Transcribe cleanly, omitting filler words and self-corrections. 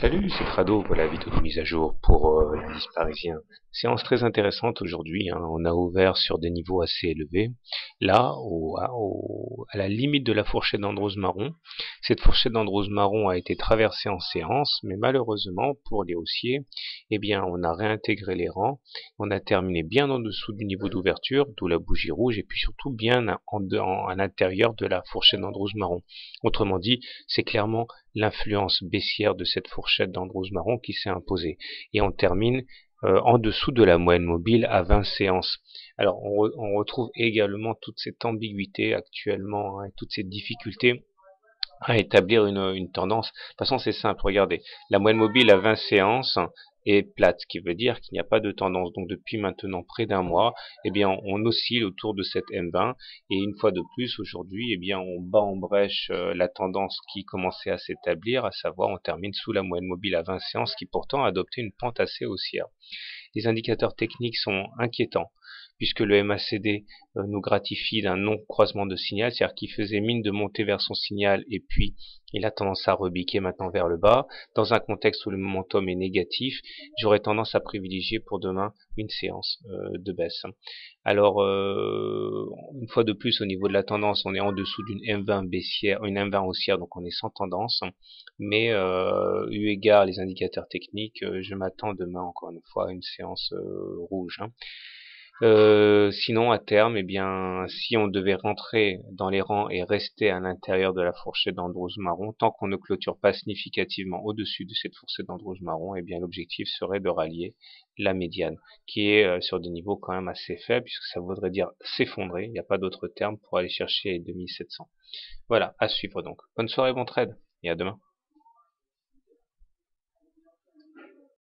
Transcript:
Salut, c'est Crado, voilà la vidéo de mise à jour pour l'indice parisien. Séance très intéressante aujourd'hui, hein. On a ouvert sur des niveaux assez élevés. Là, à la limite de la fourchette d'Androse marron. Cette fourchette d'Androse marron a été traversée en séance, mais malheureusement pour les haussiers, eh bien on a réintégré les rangs. On a terminé bien en dessous du niveau d'ouverture, d'où la bougie rouge, et puis surtout bien à l'intérieur de la fourchette d'Androse marron. Autrement dit, c'est clairement l'influence baissière de cette fourchette d'Androse marron qui s'est imposée. Et on termine en dessous de la moyenne mobile à 20 séances. Alors on retrouve également toute cette ambiguïté actuellement, hein, et toutes ces difficultés à établir une tendance. De toute façon, c'est simple, regardez. La moyenne mobile à 20 séances est plate, ce qui veut dire qu'il n'y a pas de tendance. Donc depuis maintenant près d'un mois, eh bien on oscille autour de cette M20 et une fois de plus aujourd'hui, eh bien on bat en brèche la tendance qui commençait à s'établir, à savoir on termine sous la moyenne mobile à 20 séances qui pourtant a adopté une pente assez haussière. Les indicateurs techniques sont inquiétants, puisque le MACD nous gratifie d'un non-croisement de signal, c'est-à-dire qu'il faisait mine de monter vers son signal et puis il a tendance à rebiquer maintenant vers le bas. Dans un contexte où le momentum est négatif, j'aurais tendance à privilégier pour demain une séance de baisse. Alors, une fois de plus, au niveau de la tendance, on est en dessous d'une M20 baissière, une M20 haussière, donc on est sans tendance. Mais eu égard les indicateurs techniques, je m'attends demain encore une fois à une séance rouge, hein. Sinon, à terme, eh bien, si on devait rentrer dans les rangs et rester à l'intérieur de la fourchette d'Androse marron, tant qu'on ne clôture pas significativement au-dessus de cette fourchette d'Androse marron, eh bien, l'objectif serait de rallier la médiane, qui est sur des niveaux quand même assez faibles, puisque ça voudrait dire s'effondrer. Il n'y a pas d'autre terme pour aller chercher les 2700. Voilà, à suivre donc. Bonne soirée, bon trade, et à demain.